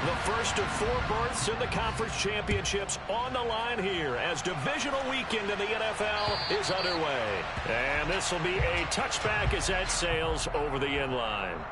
The first of 4 berths in the conference championships on the line here as divisional weekend in the NFL is underway. And this will be a touchback as that sails over the end line.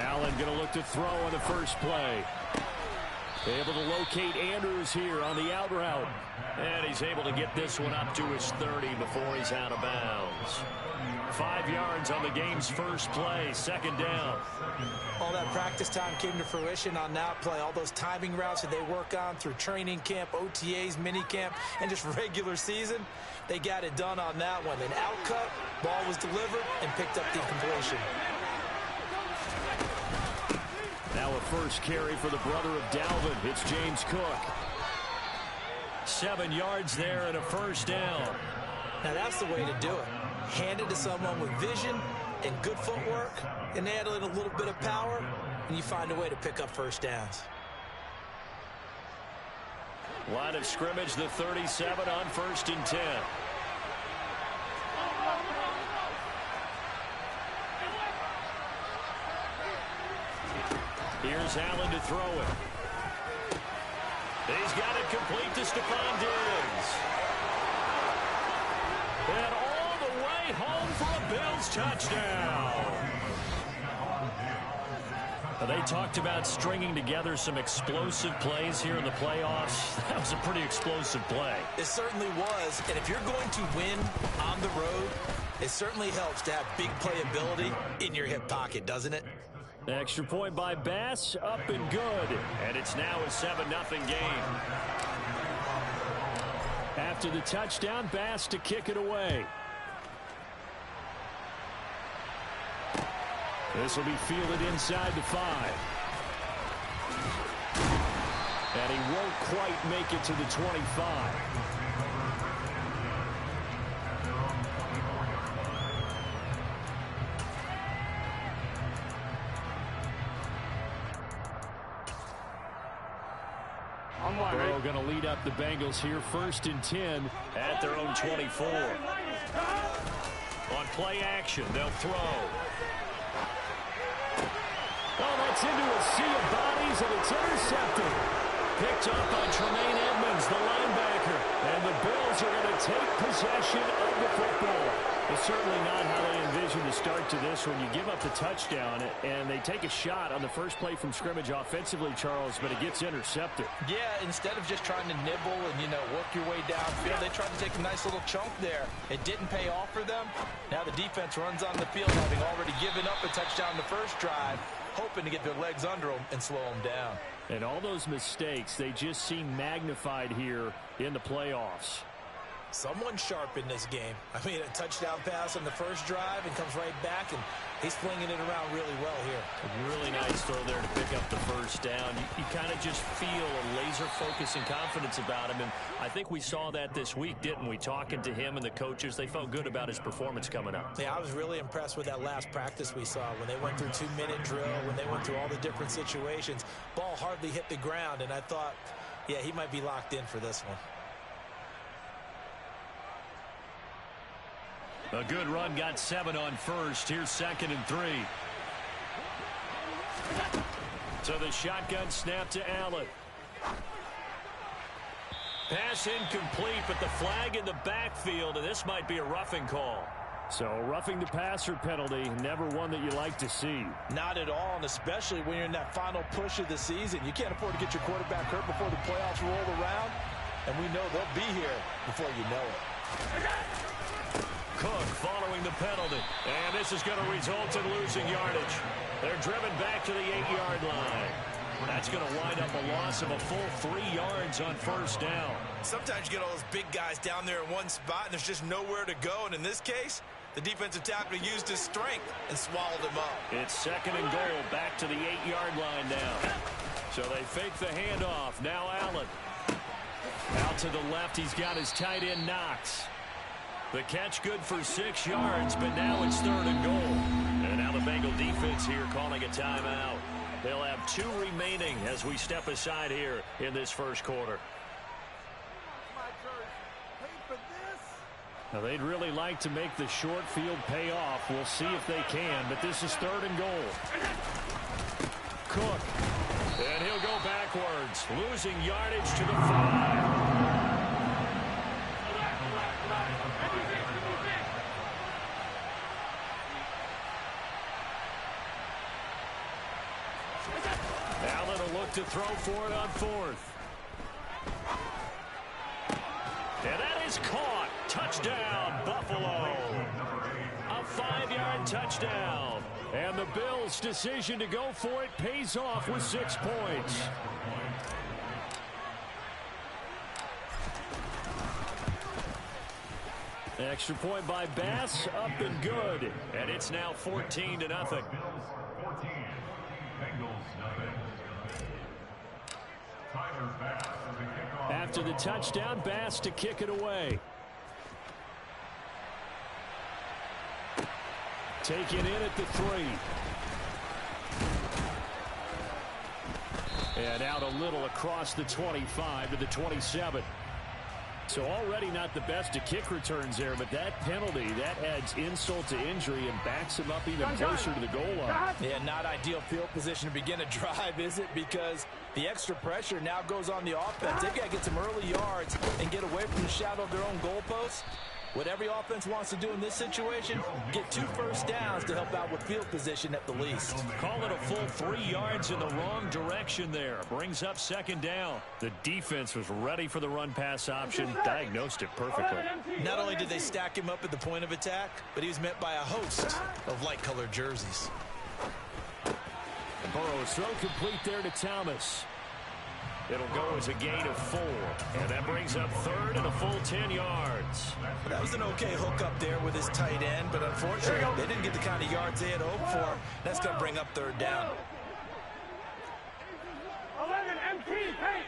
Allen going to look to throw on the first play. Able to locate Andrews here on the out route. And he's able to get this one up to his 30 before he's out of bounds. 5 yards on the game's first play, second down. All that practice time came to fruition on that play. All those timing routes that they work on through training camp, OTAs, minicamp, and just regular season, they got it done on that one. An outcut, ball was delivered, and picked up the completion. Now a first carry for the brother of Dalvin. It's James Cook. 7 yards there and a first down. Now that's the way to do it. Hand it to someone with vision and good footwork, and add in a little bit of power, and you find a way to pick up first downs. Line of scrimmage, the 37 on 1st and 10. Here's Allen to throw it. He's got it complete to Stephon Diggs. And all the way home for a Bills touchdown. They talked about stringing together some explosive plays here in the playoffs. That was a pretty explosive play. It certainly was. And if you're going to win on the road, it certainly helps to have big playability in your hip pocket, doesn't it? Extra point by Bass, up and good. And it's now a 7-0 game. After the touchdown, Bass to kick it away. This will be fielded inside the 5. And he won't quite make it to the 25. Burrow going to lead up the Bengals here, 1st and 10 at their own 24. On play action, they'll throw. Oh, that's into a sea of bodies, and it's intercepted. Picked up by Tremaine Edmonds, the linebacker. And the Bills are going to take possession of the football. It's certainly not how they envisioned the start to this when you give up the touchdown, and they take a shot on the first play from scrimmage offensively, Charles, but it gets intercepted. Yeah, instead of just trying to nibble and, work your way downfield, they tried to take a nice little chunk there. It didn't pay off for them. Now the defense runs on the field, having already given up a touchdown the first drive, hoping to get their legs under them and slow them down. And all those mistakes, they just seem magnified here in the playoffs. Someone sharp in this game. I mean, a touchdown pass on the first drive and comes right back, and he's flinging it around really well here. A really nice throw there to pick up the first down. You kind of just feel a laser focus and confidence about him, and I think we saw that this week, didn't we? Talking to him and the coaches, they felt good about his performance coming up. Yeah, I was really impressed with that last practice we saw when they went through 2-minute drill, when they went through all the different situations. Ball hardly hit the ground, and I thought, yeah, he might be locked in for this one. A good run, got 7 on first. Here's 2nd and 3. So the shotgun snap to Allen. Pass incomplete, but the flag in the backfield, and this might be a roughing call. So roughing the passer penalty, never one that you like to see. Not at all, and especially when you're in that final push of the season. You can't afford to get your quarterback hurt before the playoffs roll around, and we know they'll be here before you know it. Cook following the penalty, and this is going to result in losing yardage. They're driven back to the 8-yard line. That's going to wind up a loss of a full 3 yards on first down. Sometimes you get all those big guys down there in one spot, and there's just nowhere to go. And in this case, the defensive tackle used his strength and swallowed him up. It's 2nd and goal, back to the 8-yard line now. So they fake the handoff. Now Allen. Out to the left, he's got his tight end Knox. The catch good for 6 yards, but now it's 3rd and goal. And now the Bengal defense here calling a timeout. They'll have 2 remaining as we step aside here in this first quarter. Now they'd really like to make the short field pay off. We'll see if they can, but this is 3rd and goal. Cook, and he'll go backwards, losing yardage to the 5. look to throw for it on fourth. And that is caught. Touchdown, Buffalo. A 5-yard touchdown. And the Bills' decision to go for it pays off with 6 points. Extra point by Bass, up and good. And it's now 14-0. After the touchdown, Bass to kick it away. Taken in at the 3. And out a little across the 25 to the 27. So already not the best of kick returns there, but that penalty, that adds insult to injury and backs him up even closer to the goal line. Yeah, not ideal field position to begin a drive, is it? Because the extra pressure now goes on the offense. They've got to get some early yards and get away from the shadow of their own goalposts. What every offense wants to do in this situation, get 2 first downs to help out with field position at the least. Call it a full 3 yards in the wrong direction there. Brings up 2nd down. The defense was ready for the run-pass option, diagnosed it perfectly. Not only did they stack him up at the point of attack, but he was met by a host of light-colored jerseys. Burrow's throw complete there to Thomas. It'll go as a gain of 4. And that brings up 3rd and a full 10 yards. That was an okay hook up there with his tight end, but unfortunately, they didn't get the kind of yards they had hoped for. That's going to bring up 3rd down. 11 MT, hey!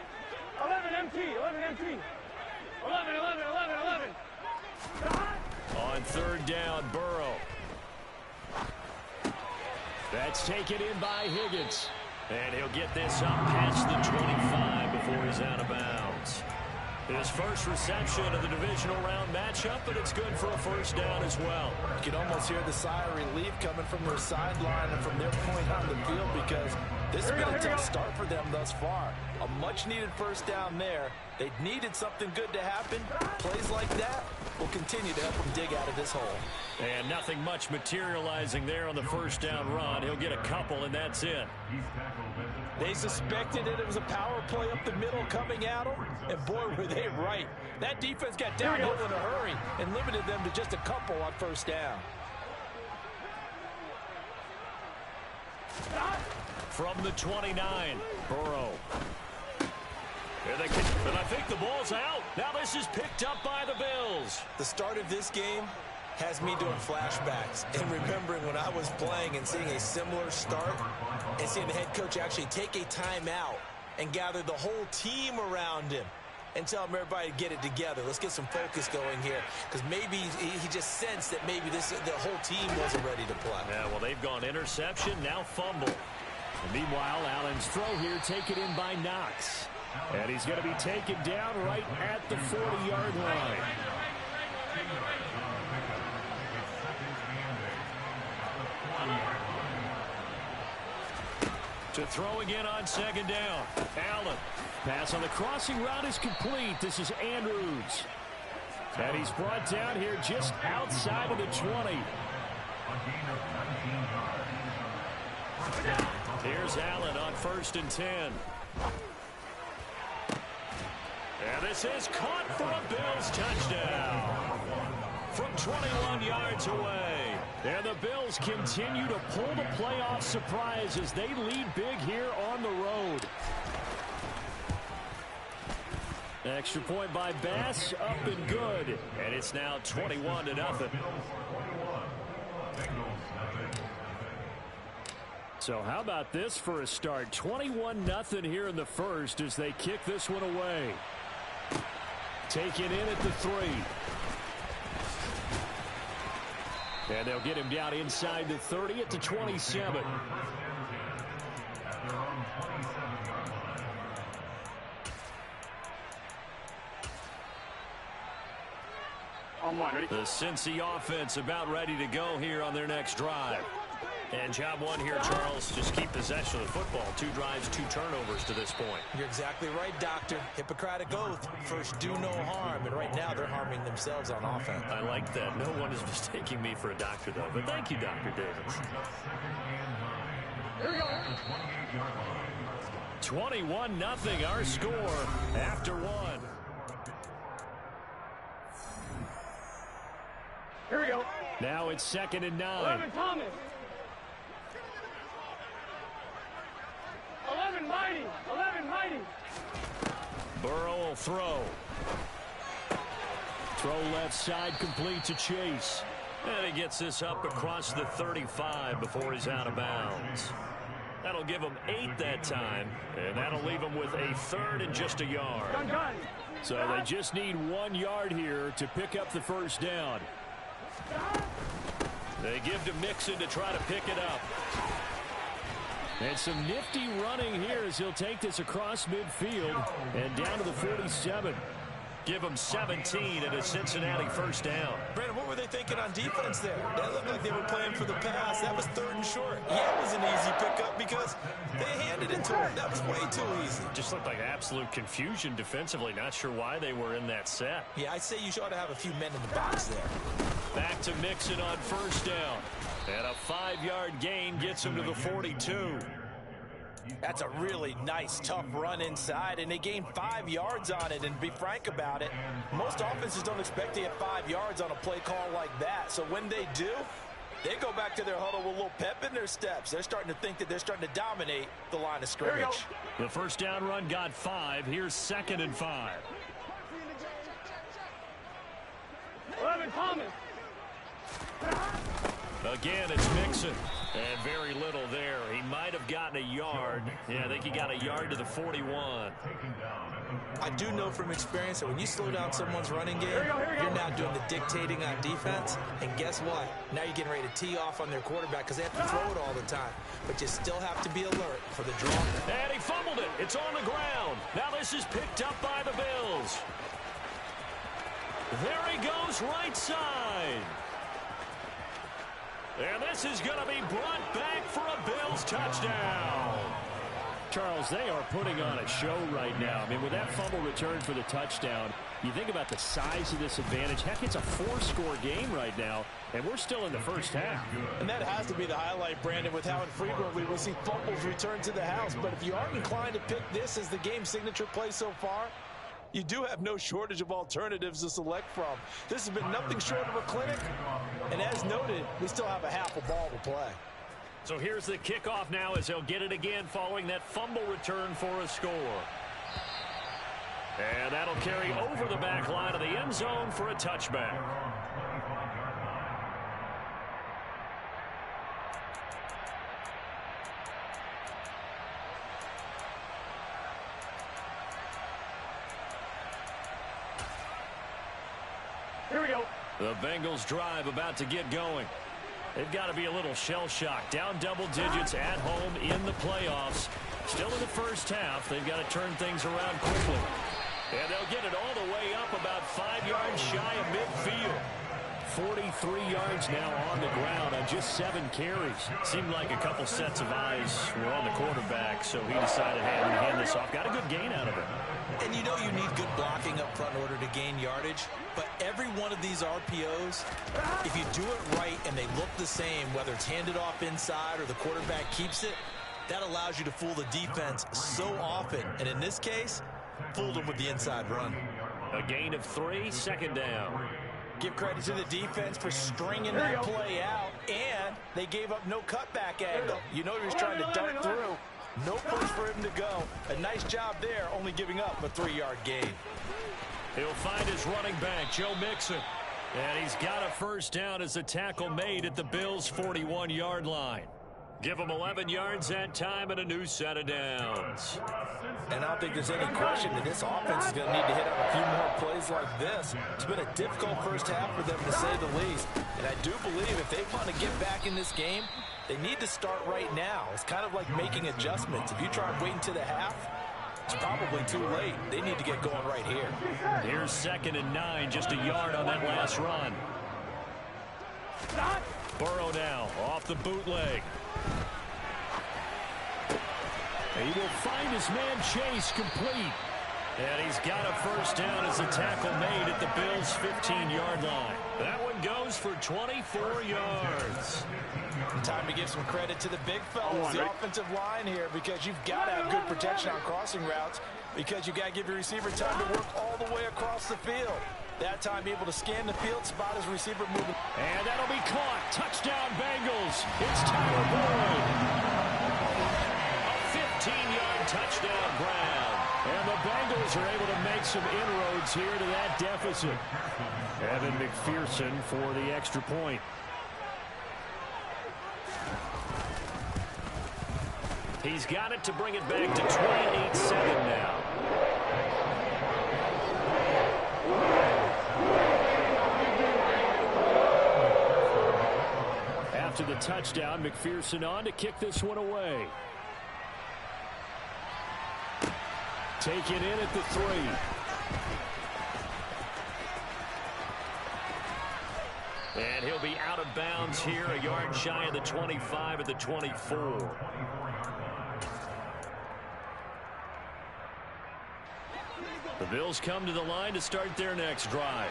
11 MT, 11 MT. 11, 11, 11, 11. On 3rd down, Burrow. That's taken in by Higgins. And he'll get this up past the 25 before he's out of bounds. His first reception of the divisional round matchup, but it's good for a first down as well. You can almost hear the sigh of relief coming from their sideline and from their point on the field, because this has been a tough start for them thus far. A much-needed first down there. They needed something good to happen. Plays like that will continue to help them dig out of this hole. And nothing much materializing there on the first down run. He'll get a couple, and that's it. They suspected that it was a power play up the middle coming at them, and boy, were they right. That defense got downhill in a hurry and limited them to just a couple on first down. From the 29, Burrow. And I think the ball's out. Now this is picked up by the Bills. The start of this game has me doing flashbacks and remembering when I was playing and seeing a similar start and seeing the head coach actually take a timeout and gather the whole team around him and tell him everybody to get it together. Let's get some focus going here, because maybe he just sensed that maybe the whole team wasn't ready to play. Yeah, well, they've gone interception, now fumble. And meanwhile, Allen's throw here taken in by Knox. And he's going to be taken down right at the 40-yard line. To throw again on 2nd down. Allen. Pass on the crossing route is complete. This is Andrews. And he's brought down here just outside of the 20. Here's Allen on 1st and 10. And this is caught for a Bills touchdown from 21 yards away. And the Bills continue to pull the playoff surprise as they lead big here on the road. Extra point by Bass, up and good. And it's now 21-0. So how about this for a start? 21-0 here in the first as they kick this one away. Taken in at the 3. And they'll get him down inside the 30 at the 27. The Cincy offense about ready to go here on their next drive. And job one here, Charles, just keep possession of the football. 2 drives, 2 turnovers to this point. You're exactly right, Doctor. Hippocratic oath. First, do no harm. And right now, they're harming themselves on offense. I like that. No one is mistaking me for a doctor, though. But thank you, Dr. Davis. Here we go. 21-0 our score after one. Here we go. Now it's 2nd and 9. 11 Thomas. 11 Mighty. 11 Mighty. Burrow will throw. Throw left side complete to Chase. And he gets this up across the 35 before he's out of bounds. That'll give him 8 that time, and that'll leave him with a 3rd and just a yard. So they just need 1 yard here to pick up the first down. They give to Mixon to try to pick it up. And some nifty running here as he'll take this across midfield and down to the 47. Give them 17 and a Cincinnati first down. Brandon, what were they thinking on defense there? That looked like they were playing for the pass. That was 3rd and short. Yeah, it was an easy pickup because they handed it to him. That was way too easy. Just looked like absolute confusion defensively. Not sure why they were in that set. Yeah, I'd say you ought to have a few men in the box there. Back to Mixon on first down. And a 5-yard gain gets him to the 42. That's a really nice, tough run inside, and they gained 5 yards on it. And be frank about it, most offenses don't expect to get 5 yards on a play call like that. So when they do, they go back to their huddle with a little pep in their steps. They're starting to think that they're starting to dominate the line of scrimmage. The first down run got 5. Here's 2nd and 5. 11 Thomas. Again, it's Mixon. And very little there. He might have gotten a yard. Yeah, I think he got a yard to the 41. I do know from experience that when you slow down someone's running game, you're now doing the dictating on defense. And guess what? Now you're getting ready to tee off on their quarterback because they have to throw it all the time. But you still have to be alert for the draw. And he fumbled it. It's on the ground. Now this is picked up by the Bills. There he goes, right side. And this is going to be brought back for a Bills touchdown. Charles, they are putting on a show right now. I mean, with that fumble return for the touchdown, you think about the size of this advantage. Heck, it's a 4-score game right now, and we're still in the first half. And that has to be the highlight, Brandon, with how infrequently we'll see fumbles return to the house. But if you aren't inclined to pick this as the game signature play so far, you do have no shortage of alternatives to select from. This has been nothing short of a clinic. And as noted, we still have a half a ball to play. So here's the kickoff now as they'll get it again following that fumble return for a score. And that'll carry over the back line of the end zone for a touchback. Here we go. The Bengals drive about to get going. They've got to be a little shell-shocked. Down double digits at home in the playoffs. Still in the first half. They've got to turn things around quickly. And they'll get it all the way up about 5 yards shy of midfield. 43 yards now on the ground on just 7 carries. Seemed like a couple sets of eyes were on the quarterback, so he decided, hey, I'm going to hand this off. Got a good gain out of it. And you know you need good blocking up front in order to gain yardage. But every one of these RPOs, if you do it right and they look the same, whether it's handed off inside or the quarterback keeps it, that allows you to fool the defense so often. And in this case, fooled them with the inside run. A gain of 3, 2nd down. Give credit to the defense for stringing that play out, and they gave up no cutback angle. You know he was trying to dart through. No place for him to go. A nice job there, only giving up a 3-yard gain. He'll find his running back, Joe Mixon. And he's got a first down as the tackle made at the Bills' 41-yard line. Give him 11 yards that time and a new set of downs. And I don't think there's any question that this offense is going to need to hit on a few more plays like this. It's been a difficult first half for them, to say the least. And I do believe if they want to get back in this game, they need to start right now. It's kind of like making adjustments. If you try waiting to the half, it's probably too late. They need to get going right here. Here's 2nd and 9, just a yard on that last run. Burrow now off the bootleg. He will find his man Chase complete. And he's got a first down as the tackle made at the Bills' 15-yard line. That one goes for 24 yards. Time to give some credit to the big fellas, the offensive line here, because you've got to have good protection on crossing routes, because you've got to give your receiver time to work all the way across the field. That time able to scan the field, spot his receiver moving. And that'll be caught. Touchdown Bengals. It's Tyler Boyd. A 15-yard touchdown grab. And the Bengals are able to make some inroads here to that deficit. Evan McPherson for the extra point. He's got it to bring it back to 28-7 now. After the touchdown, McPherson on to kick this one away. Take it in at the 3. And he'll be out of bounds here, a yard shy of the 25 at the 24. The Bills come to the line to start their next drive.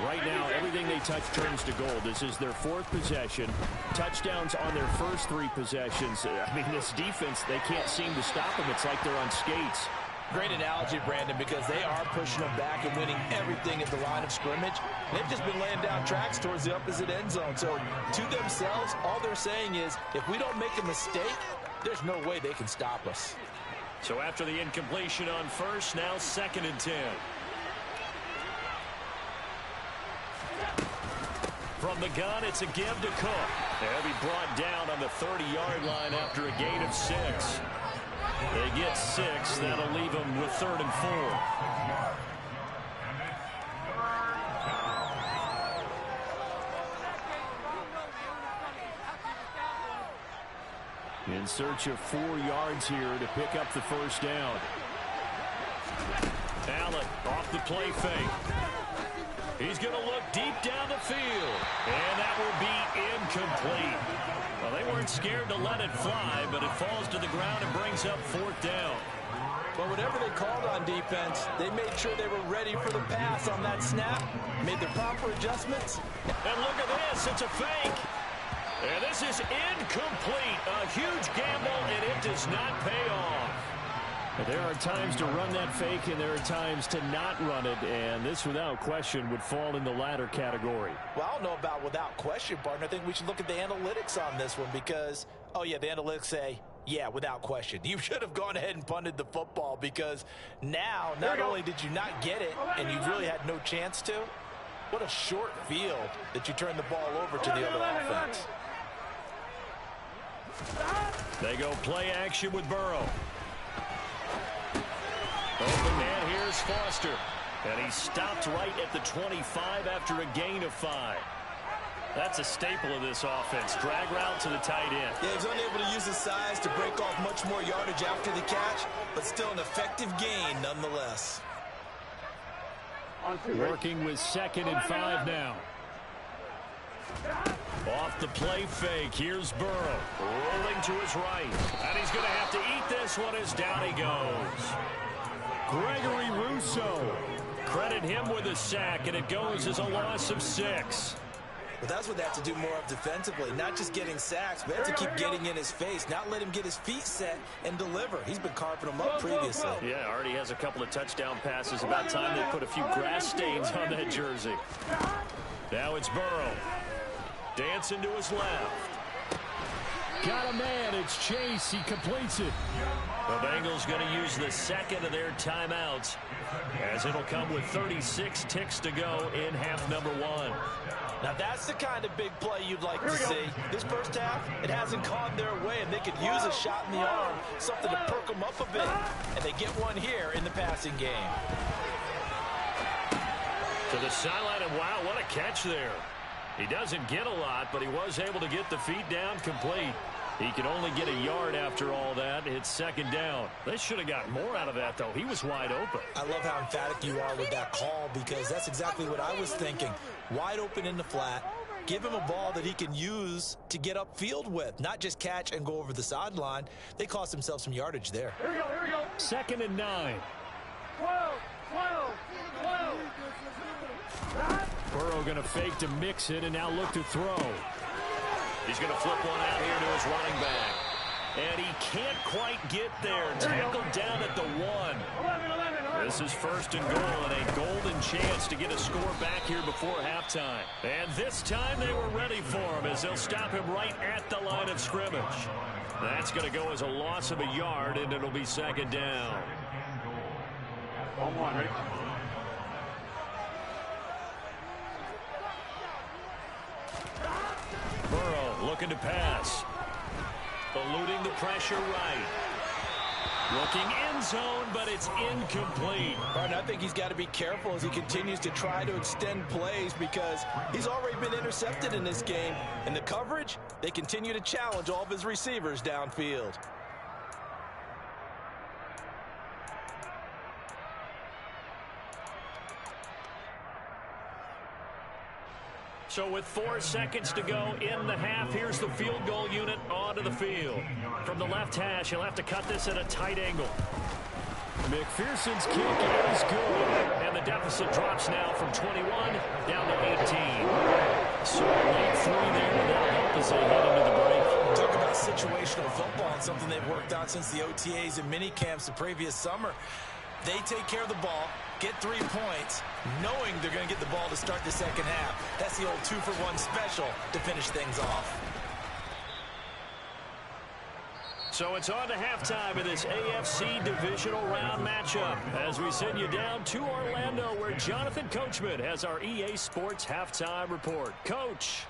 Right now, everything they touch turns to gold. This is their 4th possession. Touchdowns on their first 3 possessions. I mean, this defense, they can't seem to stop them. It's like they're on skates. Great analogy, Brandon, because they are pushing them back and winning everything at the line of scrimmage. They've just been laying down tracks towards the opposite end zone. So to themselves, all they're saying is, if we don't make a mistake, there's no way they can stop us. So after the incompletion on first, now 2nd and 10. From the gun, it's a give to Cook. They'll be brought down on the 30-yard line after a gain of 6. They get 6. That'll leave them with 3rd and 4. In search of 4 yards here to pick up the first down. Allen off the play fake. He's going to look deep down the field. And that will be incomplete. Well, they weren't scared to let it fly, but it falls to the ground and brings up 4th down. But whatever they called on defense, they made sure they were ready for the pass on that snap, made the proper adjustments. And look at this. It's a fake. And this is incomplete. A huge gamble, and it does not pay off. There are times to run that fake, and there are times to not run it, and this, without question, would fall in the latter category. Well, I don't know about without question, partner. I think we should look at the analytics on this one because, oh, yeah, the analytics say, yeah, without question. You should have gone ahead and punted the football because now, not only did you not get it, and you really had no chance to, what a short field that you turned the ball over to the other offense. They go play action with Burrow. Open man, here's Foster. And he stopped right at the 25 after a gain of 5. That's a staple of this offense. Drag route to the tight end. Yeah, he's unable to use his size to break off much more yardage after the catch, but still an effective gain nonetheless. Working with 2nd and 5 now. Off the play fake. Here's Burrow. Rolling to his right. And he's going to have to eat this one as down he goes. Gregory Rousseau. Credit him with a sack, and it goes as a loss of 6. But that's what they have to do more of defensively, not just getting sacks, but have to keep getting in his face, not let him get his feet set and deliver. He's been carving them up previously. Yeah, already has a couple of touchdown passes. About time they put a few grass stains on that jersey. Now it's Burrow. Dancing to his left. Got a man. It's Chase. He completes it. The Bengals going to use the 2nd of their timeouts as it'll come with 36 ticks to go in half number 1. Now that's the kind of big play you'd like to see. This first half, it hasn't gone their way, and they could use a shot in the arm, something to perk them up a bit. And they get one here in the passing game. To the sideline, and wow, what a catch there. He doesn't get a lot, but he was able to get the feet down complete. He can only get a yard after all that. It's 2nd down. They should have got more out of that, though. He was wide open. I love how emphatic you are with that call because that's exactly what I was thinking. Wide open in the flat. Give him a ball that he can use to get upfield with, not just catch and go over the sideline. They cost themselves some yardage there. Here we go. 2nd and 9. 12, 12, 12. Burrow going to fake to mix it and now look to throw. He's going to flip one out here to his running back. And he can't quite get there. Tackled down at the 1. 11, 11, 11. This is first and goal and a golden chance to get a score back here before halftime. And this time they were ready for him as they'll stop him right at the line of scrimmage. That's going to go as a loss of a yard, and it'll be second down. On one, ready? Burrow looking to pass. Eluding the pressure right. Looking end zone, but it's incomplete. Right, I think he's got to be careful as he continues to try to extend plays because he's already been intercepted in this game. And the coverage, they continue to challenge all of his receivers downfield. So with 4 seconds to go in the half, here's the field goal unit onto the field. From the left hash, he'll have to cut this at a tight angle. McPherson's kick is good. And the deficit drops now from 21 down to 18. So late 3 there, and that'll help as they head into the break. Talk about situational football and something they've worked on since the OTAs and mini camps the previous summer. They take care of the ball, get 3 points, knowing they're going to get the ball to start the second half. That's the old 2-for-1 special to finish things off. So it's on to halftime of this AFC divisional round matchup as we send you down to Orlando where Jonathan Coachman has our EA Sports halftime report. Coach.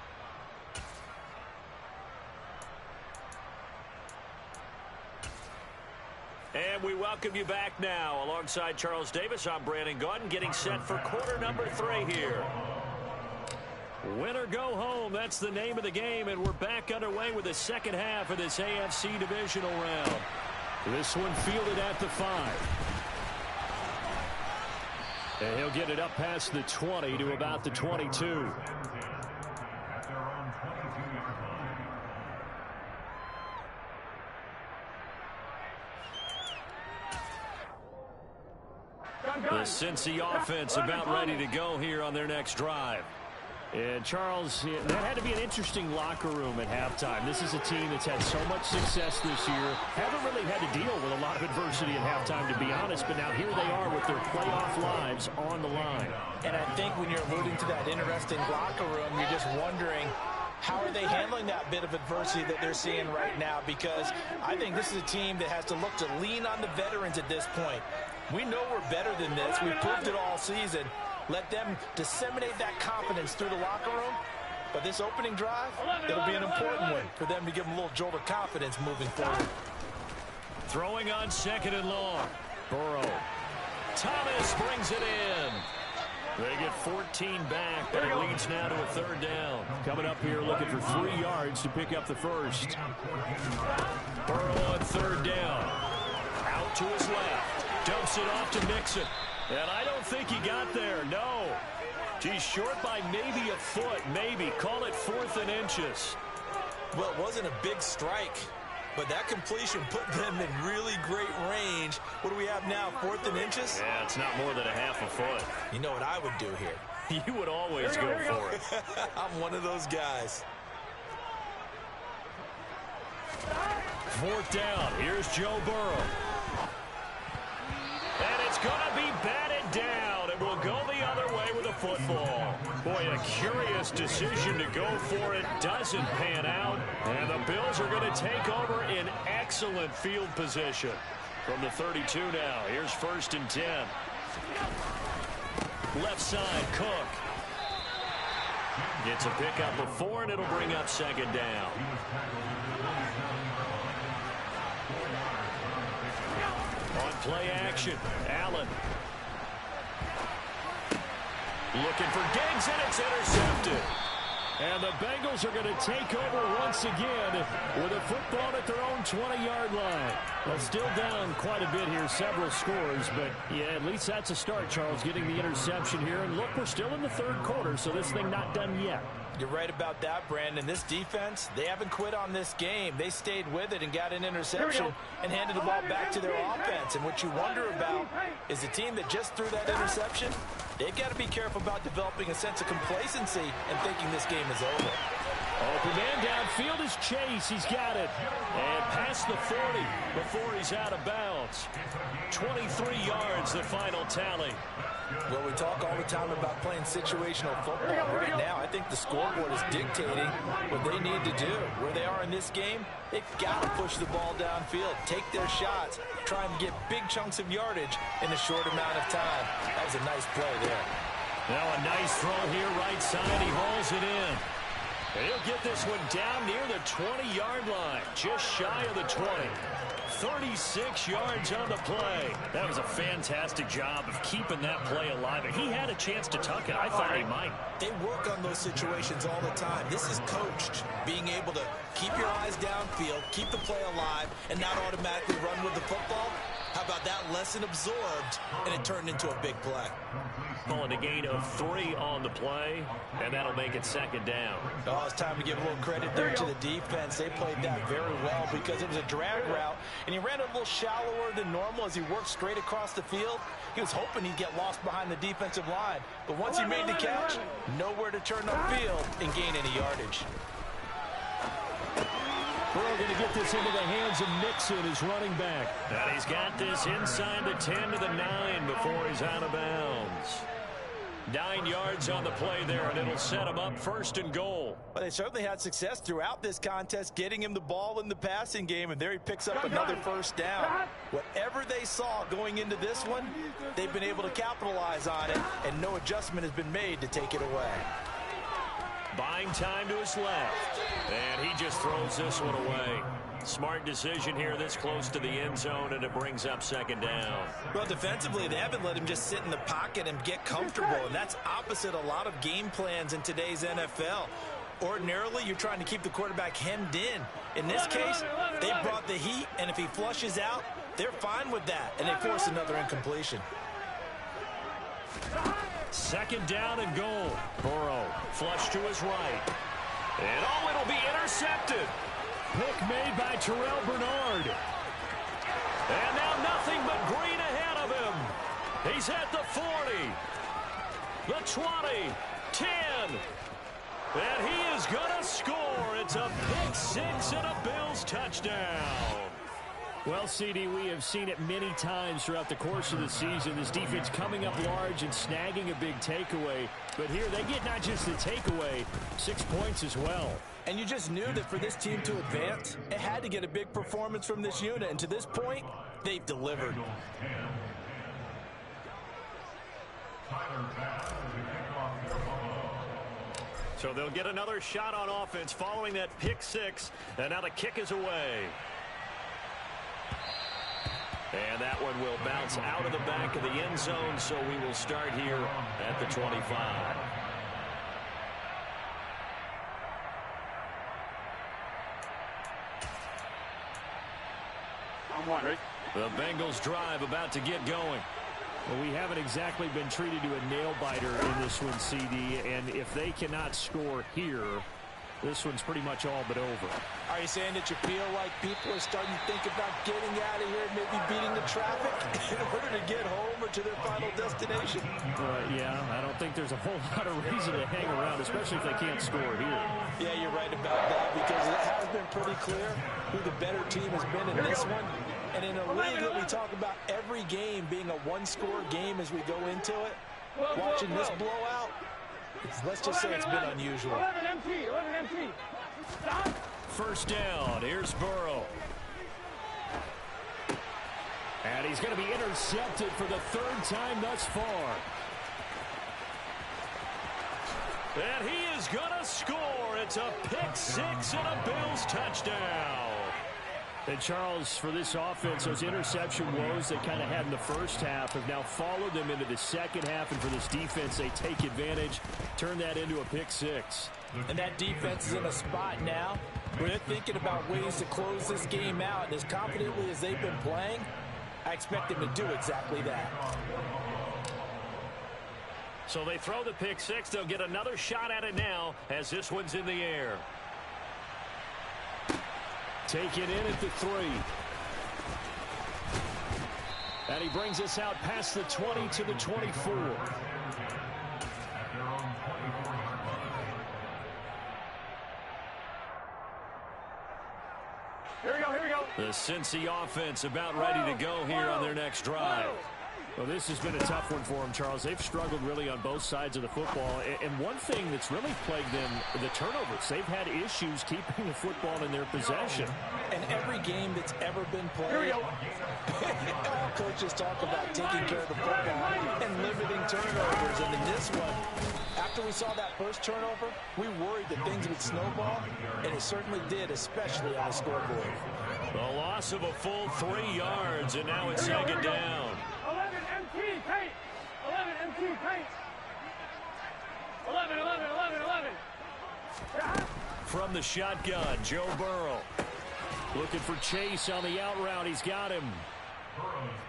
And we welcome you back now. Alongside Charles Davis, I'm Brandon Gaudin getting set for quarter number 3 here. Win or go home, that's the name of the game, and we're back underway with the second half of this AFC divisional round. This one fielded at the 5. And he'll get it up past the 20 to about the 22. The Cincy offense about ready to go here on their next drive. And Charles, that had to be an interesting locker room at halftime. This is a team that's had so much success this year. Haven't really had to deal with a lot of adversity at halftime, to be honest. But now here they are with their playoff lives on the line. And I think when you're alluding to that interesting locker room, you're just wondering, how are they handling that bit of adversity that they're seeing right now? Because I think this is a team that has to look to lean on the veterans at this point. We know we're better than this. We've proved it all season. Let them disseminate that confidence through the locker room. But this opening drive, it'll be an important one for them to give them a little jolt of confidence moving forward. Throwing on second and long. Burrow. Thomas brings it in. They get 14 back, but it leads now to a third down. Coming up here looking for 3 yards to pick up the first. Burrow on third down. Out to his left. Dumps it off to Mixon. And I don't think he got there, no. He's short by maybe a foot, maybe. Call it 4th and inches. Well, it wasn't a big strike, but that completion put them in really great range. What do we have now, 4th and inches? Yeah, it's not more than a half a foot. You know what I would do here? You would always go for it. I'm one of those guys. 4th down. Here's Joe Burrow. And it's going to be batted down. It will go the other way with a football. Boy, a curious decision to go for it. Doesn't pan out. And the Bills are going to take over in excellent field position. From the 32 now. Here's 1st and 10. Left side, Cook. Gets a pickup of 4, and it'll bring up second down. On play action, Allen. Looking for Diggs, and it's intercepted. And the Bengals are going to take over once again with a football at their own 20-yard line. Well, still down quite a bit here, several scores, but yeah, at least that's a start, Charles, getting the interception here. And look, we're still in the 3rd quarter, so this thing not done yet. You're right about that, Brandon. This defense, they haven't quit on this game. They stayed with it and got an interception and handed the ball back to their offense. And what you wonder about is a team that just threw that interception, they've got to be careful about developing a sense of complacency and thinking this game is over. Open man downfield is Chase. He's got it. And past the 40 before he's out of bounds. 23 yards, the final tally. Well, we talk all the time about playing situational football. Right now, I think the scoreboard is dictating what they need to do. Where they are in this game, they've got to push the ball downfield, take their shots, try and get big chunks of yardage in a short amount of time. That was a nice play there. Now a nice throw here, right side. He hauls it in. And he'll get this one down near the 20-yard line, just shy of the 20. 36 yards on the play. That was a fantastic job of keeping that play alive. And he had a chance to tuck it. I thought he might. They work on those situations all the time. This is coached, being able to keep your eyes downfield, keep the play alive, and not automatically run with the football. How about that lesson absorbed, and it turned into a big play? Calling a gain of 3 on the play, and that'll make it second down. Oh, it's time to give a little credit there to the defense. They played that very well because it was a drag route, and he ran a little shallower than normal as he worked straight across the field. He was hoping he'd get lost behind the defensive line, but once he made the catch, nowhere to turn upfield and gain any yardage. Burrow going to get this into the hands of Mixon, his running back. And he's got this inside the 10 to the 9 before he's out of bounds. 9 yards on the play there, and it'll set him up first and goal. Well, they certainly had success throughout this contest, getting him the ball in the passing game, and there he picks up another first down. Whatever they saw going into this one, they've been able to capitalize on it, and no adjustment has been made to take it away. Buying time to his left, and he just throws this one away. Smart decision here this close to the end zone, and it brings up second down. Well, defensively, they haven't let him just sit in the pocket and get comfortable, and that's opposite a lot of game plans in today's NFL. Ordinarily, you're trying to keep the quarterback hemmed in. In this case, they brought the heat, and if he flushes out, they're fine with that, and they force another incompletion. Second down and goal. Burrow flush to his right. And oh, it'll be intercepted. Pick made by Terrell Bernard. And now nothing but green ahead of him. He's at the 40. The 20. 10. And he is going to score. It's a pick six and a Bills touchdown. Well, CD, we have seen it many times throughout the course of the season. This defense coming up large and snagging a big takeaway. But here they get not just the takeaway, 6 points as well. And you just knew that for this team to advance, it had to get a big performance from this unit. And to this point, they've delivered. So they'll get another shot on offense following that pick six. And now the kick is away. And that one will bounce out of the back of the end zone, so we will start here at the 25. The Bengals drive about to get going. Well, we haven't exactly been treated to a nail-biter in this one, CD, and if they cannot score here, this one's pretty much all but over. Are you saying that you feel like people are starting to think about getting out of here and maybe beating the traffic in order to get home or to their final destination? Yeah, I don't think there's a whole lot of reason to hang around, especially if they can't score here. Yeah, you're right about that because it has been pretty clear who the better team has been in this one. And in a league that we talk about every game being a one-score game as we go into it, watching this blowout, let's just say it's been unusual. First down. Here's Burrow. And he's going to be intercepted for the third time thus far. And he is going to score. It's a pick six and a Bills touchdown. And Charles, for this offense, those interception woes they kind of had in the first half have now followed them into the second half. And for this defense, they take advantage, turn that into a pick six. And that defense is in a spot now where they're thinking about ways to close this game out. And as confidently as they've been playing, I expect them to do exactly that. So they throw the pick six. They'll get another shot at it now as this one's in the air. Taken in at the 3. And he brings us out past the 20 to the 24. Here we go, here we go. The Cincy offense about ready to go here on their next drive. Well, this has been a tough one for them, Charles. They've struggled really on both sides of the football. And one thing that's really plagued them, the turnovers. They've had issues keeping the football in their possession. And every game that's ever been played, all coaches talk about taking care of the football and limiting turnovers. And in this one, after we saw that first turnover, we worried that things would snowball, and it certainly did, especially on the scoreboard. The loss of a full 3 yards, and now it's second down. 11 MT paint. 11 MT paint. 11, 11, 11, 11. From the shotgun, Joe Burrow. Looking for Chase on the out route. He's got him.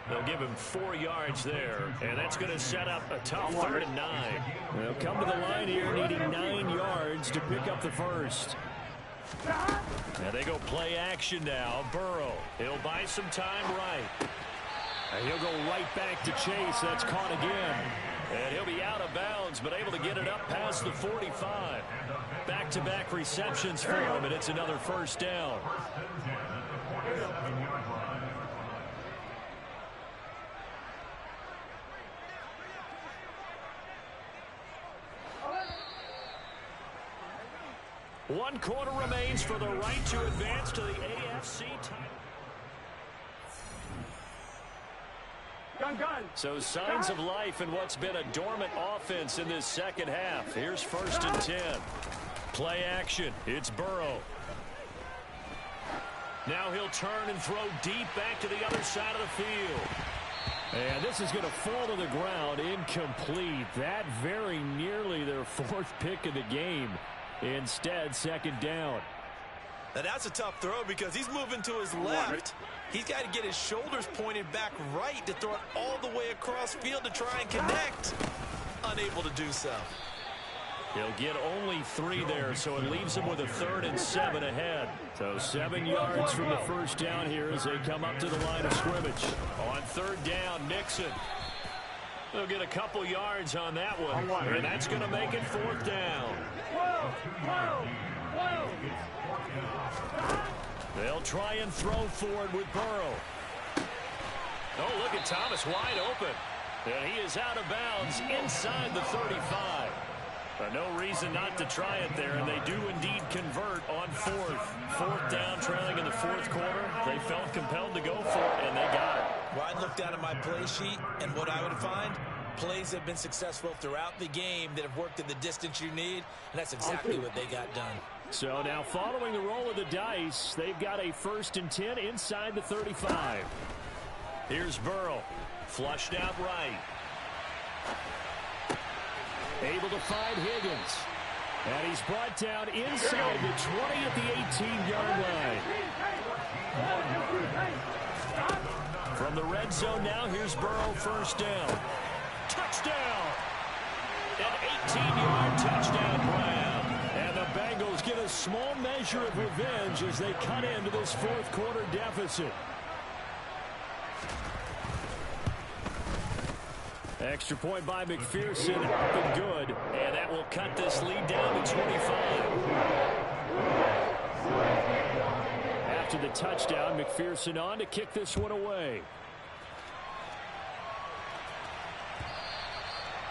They'll give him 4 yards there, and that's going to set up a tough 3rd and 9. They'll come to the line here needing 9 yards to pick up the first. And they go play action now. Burrow, he'll buy some time right. And he'll go right back to Chase. That's caught again. And he'll be out of bounds, but able to get it up past the 45. Back-to-back receptions for him, and it's another first down. One quarter remains for the right to advance to the AFC title. Gun. So signs of life in what's been a dormant offense in this second half. Here's 1st and 10. Play action. It's Burrow. Now he'll turn and throw deep back to the other side of the field. And this is going to fall to the ground incomplete. That very nearly their 4th pick of the game. Instead, 2nd down. Now that's a tough throw because he's moving to his left. He's got to get his shoulders pointed back right to throw it all the way across field to try and connect. Unable to do so. He'll get only 3 there, so it leaves him with a 3rd and 7 ahead. So 7 yards from the first down here as they come up to the line of scrimmage. On 3rd down, Nixon. They'll get a couple yards on that one, and that's going to make it 4th down. 12. They'll try and throw forward with Burrow. Oh, look at Thomas wide open. And he is out of bounds inside the 35. No reason not to try it there, and they do indeed convert on 4th down, trailing in the 4th quarter. They felt compelled to go for it, and they got it. Well, I looked down at my play sheet, and what I would find, plays have been successful throughout the game that have worked in the distance you need, and that's exactly what they got done. So now following the roll of the dice, they've got a 1st and 10 inside the 35. Here's Burrow, flushed out right. Able to find Higgins. And he's brought down inside the 20 at the 18-yard line. From the red zone now, here's Burrow, 1st down. Touchdown! An 18-yard touchdown grab. And the Bengals get a small measure of revenge as they cut into this 4th quarter deficit. Extra point by McPherson, up and good. And that will cut this lead down to 25. After the touchdown, McPherson on to kick this one away.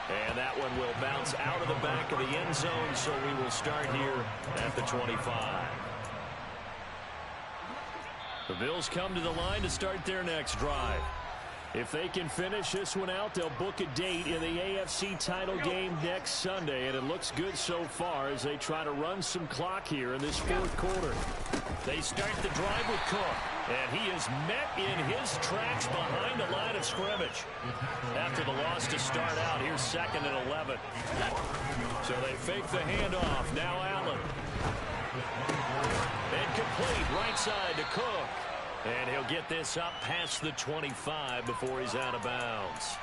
And that one will bounce out of the back of the end zone, so we will start here at the 25. The Bills come to the line to start their next drive. If they can finish this one out, they'll book a date in the AFC title game next Sunday, and it looks good so far as they try to run some clock here in this 4th quarter. They start the drive with Cook, and he is met in his tracks behind the line of scrimmage. After the loss to start out, here's 2nd and 11. So they fake the handoff. Now Allen. Incomplete, right side to Cook. And he'll get this up past the 25 before he's out of bounds.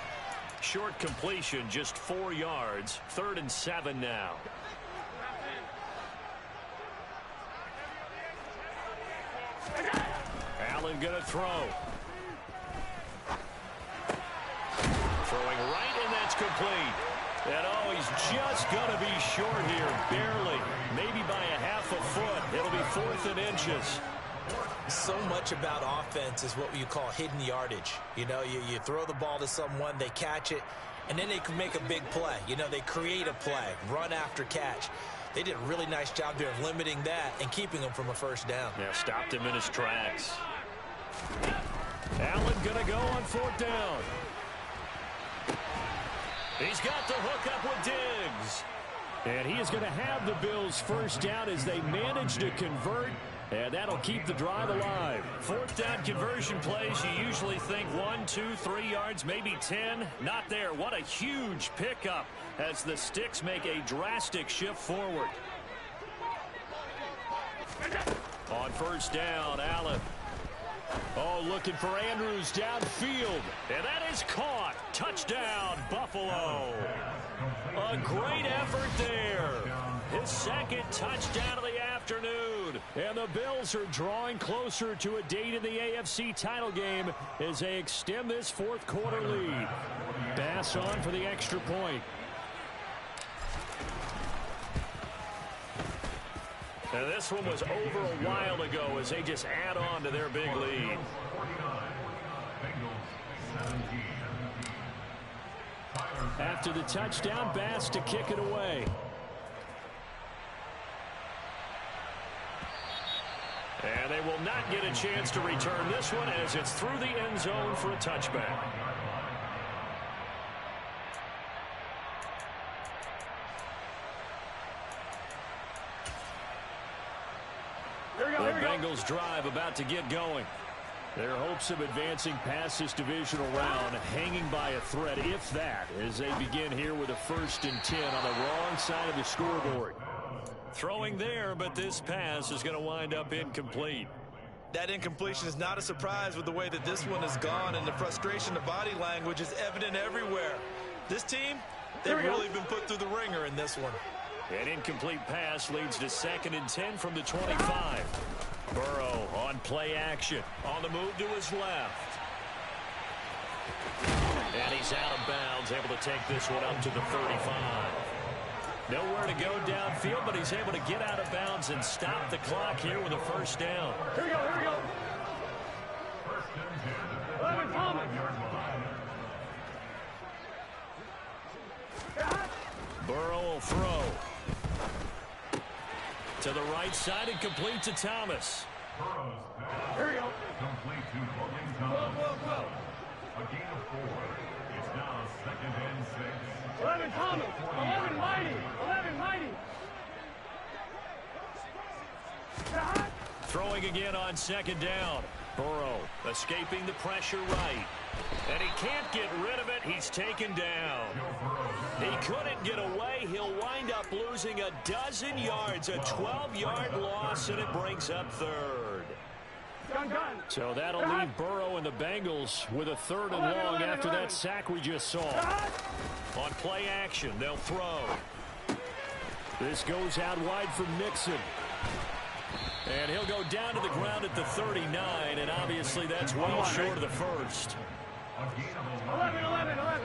Short completion, just 4 yards. 3rd and 7 now. Allen going to throw. Throwing right, and that's complete. And oh, he's just going to be short here, barely. Maybe by a half a foot. It'll be 4th and inches. So much about offense is what you call hidden yardage. You know, you throw the ball to someone, they catch it, and then they can make a big play. You know, they create a play, run after catch. They did a really nice job there of limiting that and keeping him from a first down. Yeah, stopped him in his tracks. Allen going to go on 4th down. He's got the hook up with Diggs. And he is going to have the Bills first down as they manage to convert. And that'll keep the drive alive. 4th down conversion plays, you usually think 1, 2, 3 yards, maybe 10. Not there. What a huge pickup as the Sticks make a drastic shift forward. On 1st down, Allen. Oh, looking for Andrews downfield. And that is caught. Touchdown, Buffalo. A great effort there. His 2nd touchdown of the afternoon. And the Bills are drawing closer to a date in the AFC title game as they extend this 4th quarter lead. Bass on for the extra point. And this one was over a while ago as they just add on to their big lead. After the touchdown, Bass to kick it away. And they will not get a chance to return this one as it's through the end zone for a touchback. The Bengals drive about to get going. Their hopes of advancing past this divisional round hanging by a thread, if that, as they begin here with a 1st and 10 on the wrong side of the scoreboard. Throwing there, but this pass is going to wind up incomplete. That incompletion is not a surprise with the way that this one has gone, and the frustration, the body language is evident everywhere. This team, they've really been put through the ringer in this one. An incomplete pass leads to 2nd and 10 from the 25. Burrow on play action. On the move to his left. And he's out of bounds, able to take this one up to the 35. Nowhere to go downfield, but he's able to get out of bounds and stop the clock here with a 1st down. Here we go, here we go. 11, Thomas. Burrow will throw. To the right side and complete to Thomas. Here we go. Complete to Morgan Thomas. A gain of 4. It's now 2nd and 6. 11, Thomas. 11, Mighty. 11, Mighty. Throwing again on 2nd down. Burrow escaping the pressure right. And he can't get rid of it. He's taken down. He couldn't get away. He'll wind up losing a dozen yards. A 12-yard loss, and it brings up 3rd. So that'll leave Burrow and the Bengals with a 3rd and long after that sack we just saw. On play action, they'll throw. This goes out wide for Mixon. And he'll go down to the ground at the 39, and obviously that's well short of the 1st. 11, 11, 11.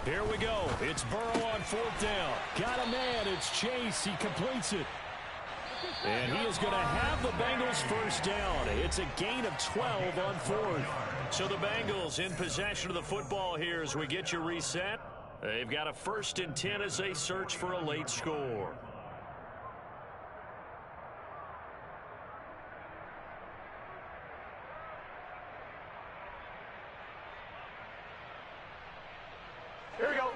Here we go. It's Burrow on 4th down. Got a man. It's Chase. He completes it. And he is going to have the Bengals first down. It's a gain of 12 on 4th. So the Bengals in possession of the football here as we get you reset. They've got a 1st and 10 as they search for a late score. Here we go.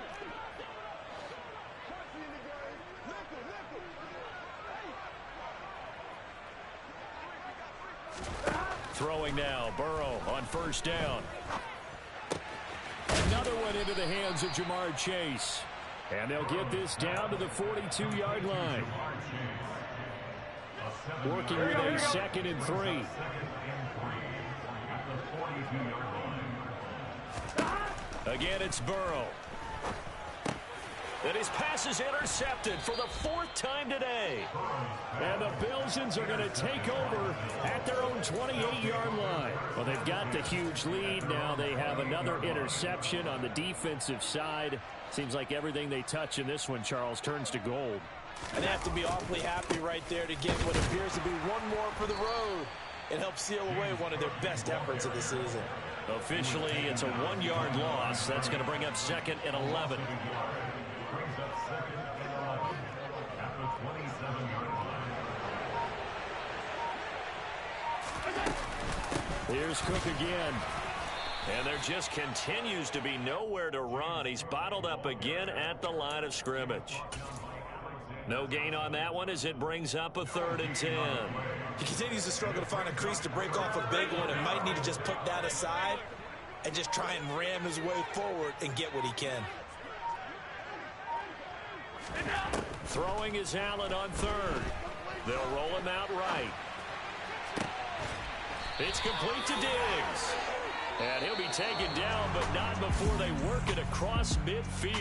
Throwing now, Burrow on 1st down. Another one into the hands of Jamar Chase. And they'll get this down to the 42-yard line. Working with a 2nd and 3. Again, it's Burrow. And his pass is intercepted for the 4th time today. And the Bills are going to take over at their own 28-yard line. Well, they've got the huge lead. Now they have another interception on the defensive side. Seems like everything they touch in this one, Charles, turns to gold. And they have to be awfully happy right there to get what appears to be one more for the road. It helps seal away one of their best efforts of the season. Officially, it's a 1-yard loss. That's going to bring up 2nd and 11. Brings up 2nd and 11 at the 27-yard line. Here's Cook again. And there just continues to be nowhere to run. He's bottled up again at the line of scrimmage. No gain on that one as it brings up a 3rd and 10. He continues to struggle to find a crease to break off a big one and might need to just put that aside and just try and ram his way forward and get what he can. Throwing is Allen on 3rd. They'll roll him out right. It's complete to Diggs. And he'll be taken down, but not before they work it across midfield.